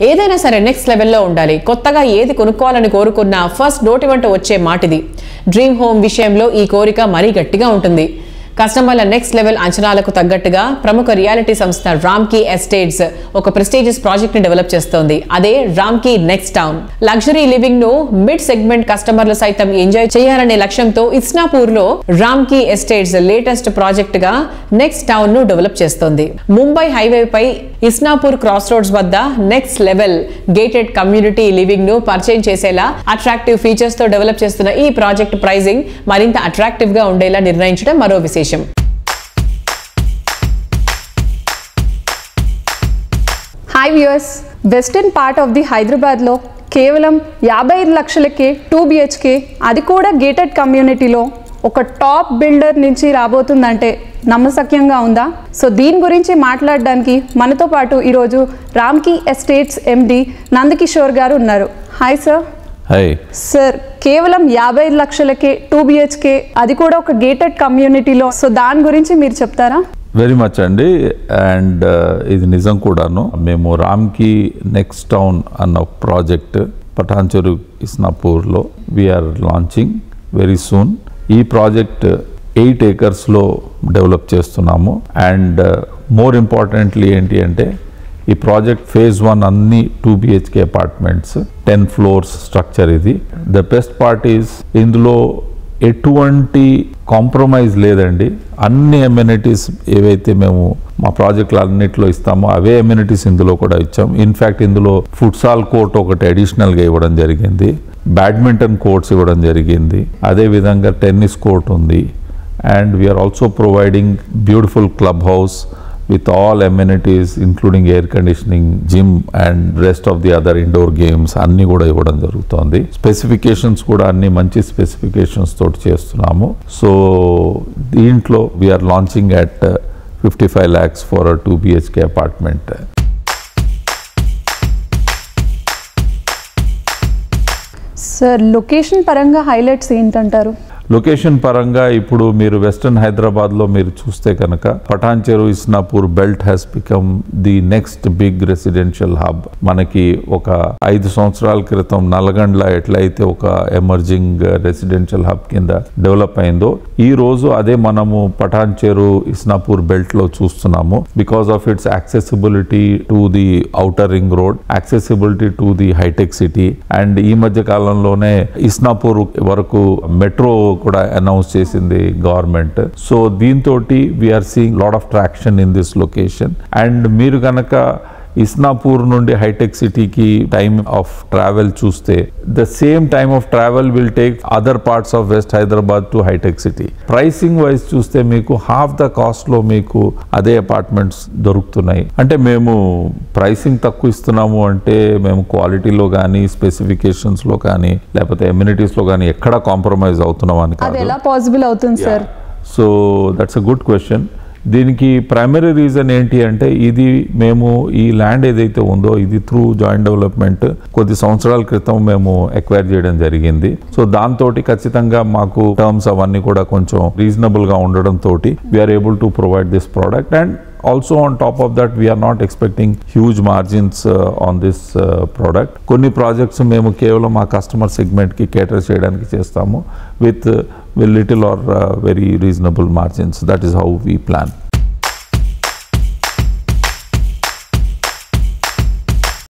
ఏదైనా సరే నెక్స్ట్ లెవెల్లో ఉండాలి. కొత్తగా ఏది కొనుక్కోవాలని కోరుకున్నా ఫస్ట్ నోటి వెంట వచ్చే మాటిది. డ్రీమ్ హోమ్ విషయంలో ఈ కోరిక మరీ గట్టిగా ఉంటుంది. కస్టమర్ల నెక్స్ట్ లెవెల్ అంచనాలకు తగ్గట్టుగా ప్రముఖ రియాలిటీ సంస్థ రామ్కీ ఎస్టేట్స్ ఒక ప్రెస్టీజియస్ ప్రాజెక్ట్ ని డెవలప్ చేస్తోంది. అదే Ramky next town. Luxury living ను మిడ్ సెగ్మెంట్ కస్టమర్లు సైతం ఎంజాయ్ చేయాలనే లక్ష్యంతో ఇస్నాపూర్ లో రామ్కీ ఎస్టేట్స్ లేటెస్ట్ ప్రాజెక్ట్ గా నెక్స్ట్ టౌన్ ను డెవలప్ చేస్తోంది. ముంబై హైవే పై ఇస్నాపూర్ క్రాస్ రోడ్స్ వద్ద next level gated community living ను పరిచయం చేసేలా అట్రాక్టివ్ ఫీచర్స్ తో డెవలప్ చేస్తున్న ఈ ప్రాజెక్ట్ ప్రైజింగ్ మరింత అట్రాక్టివ్ గా ఉండేలా నిర్ణయించడం మరో విశేషం. Hi viewers, western part of the హైదరాబాద్లో కేవలం 55 లక్షలకే 2 BHK, అది కూడా గేటెడ్ కమ్యూనిటీలో ఒక టాప్ బిల్డర్ నుంచి రాబోతుందంటే నమ్మశక్యంగా ఉందా? సో దీని గురించి మాట్లాడడానికి మనతో పాటు ఈరోజు రామ్కీ ఎస్టేట్స్ MD నందకిషోర్ గారు ఉన్నారు. Hi sir. హాయ్ సార్, కేవలం 55 లక్షలకే 2 BHK, అది కూడా ఒక గేటెడ్ కమ్యూనిటీలో, సో దాని గురించి మీరు చెప్తారా? వెరీ మచ్ అండి. అండ్ ఇది నిజం కూడాను. మేము రామ్కీ నెక్స్ట్ టౌన్ అన్న ప్రాజెక్ట్ పటాన్చెరు ఇస్నాపూర్లో వీఆర్ లాంచింగ్ వెరీ సూన్. ఈ ప్రాజెక్ట్ 8 ఏకర్స్లో డెవలప్ చేస్తున్నాము. అండ్ మోర్ ఇంపార్టెంట్లీ ఏంటి అంటే ఈ ప్రాజెక్ట్ ఫేజ్ 1 అన్ని 2 BHK అపార్ట్మెంట్స్, 10 floors స్ట్రక్చర్ ఇది. ద బెస్ట్ పార్ట్ ఈజ్ ఇందులో ఎటువంటి కాంప్రమైజ్ లేదండి. అన్ని అమ్యూనిటీస్ ఏవైతే మేము మా ప్రాజెక్టులు అన్నింటిలో ఇస్తామో అవే అమ్యూనిటీస్ ఇందులో కూడా ఇచ్చాం. ఇన్ఫ్యాక్ట్ ఇందులో ఫుట్సాల్ కోర్ట్ ఒకటి అడిషనల్గా ఇవ్వడం జరిగింది, బ్యాడ్మింటన్ కోర్ట్స్ ఇవ్వడం జరిగింది, అదేవిధంగా టెన్నిస్ కోర్ట్ ఉంది. And we are also providing beautiful club house with all amenities including air conditioning, gym and rest of the other indoor games అన్ని కూడా ఇవ్వడం జరుగుతుంది. స్పెసిఫికేషన్స్ కూడా అన్ని మంచి స్పెసిఫికేషన్స్ తోటి చేస్తున్నాము. సో దీంట్లో we are launching at 55 lakhs for a 2 BHK apartment. Sir, location పరంగా హైలైట్స్ ఏంటంటారు? లొకేషన్ పరంగా ఇప్పుడు మీరు వెస్టర్న్ హైదరాబాద్లో మీరు చూస్తే కనుక Patancheru Isnapur belt has become the next big residential hub. మనకి ఒక 5 సంవత్సరాల క్రితం నల్గొండ ఎట్లయితే ఒక ఎమర్జింగ్ రెసిడెన్షియల్ హబ్ కింద డెవలప్ అయిందో ఈ రోజు అదే మనము పటాన్చెరు ఇస్నాపూర్ బెల్ట్లో చూస్తున్నాము. Because of its accessibility to the outer ring road, accessibility to the hitech city. And ఈ మధ్య కాలంలోనే ఇస్నాపూర్ వరకు మెట్రో కూడా అనౌన్స్ చేసింది గవర్నమెంట్. సో దీంతో we are seeing lot of traction in this location. And మీరు కనుక ఇస్నాపూర్ నుండి హైటెక్ సిటీకి టైమ్ ఆఫ్ ట్రావెల్ చూస్తే the same time of travel will take other parts of west Hyderabad to hitech city. Pricing wise చూస్తే మీకు half the cost లో మీకు అదే అపార్ట్మెంట్స్ దొరుకుతున్నాయి. అంటే మేము ప్రైసింగ్ తక్కువ ఇస్తున్నాము అంటే మేము క్వాలిటీలో కానీ స్పెసిఫికేషన్స్ లో కానీ లేకపోతే ఎమ్యూనిటీస్ లో కానీ ఎక్కడ కాంప్రమైజ్ అవుతున్నాం అని కాదు. అది ఎలా పాసిబుల్ అవుతుంది sir? So that's a good question. దీనికి ప్రైమరీ రీజన్ ఏంటి అంటే ఇది మేము ఈ ల్యాండ్ ఏదైతే ఉందో ఇది త్రూ జాయింట్ డెవలప్మెంట్ కొద్ది సంవత్సరాల క్రితం మేము ఎక్వైర్ చేయడం జరిగింది. సో దాంతో ఖచ్చితంగా మాకు టర్మ్స్ అవన్నీ కూడా కొంచెం రీజనబుల్గా ఉండడంతో we are able to provide this product. And also on top of that we are not expecting huge margins on this product. కొన్ని ప్రాజెక్ట్స్ మేము కేవలం మా కస్టమర్ సెగ్మెంట్ కి కేటర్ చేయడానికి చేస్తాము with little or very reasonable margins. That is how we plan.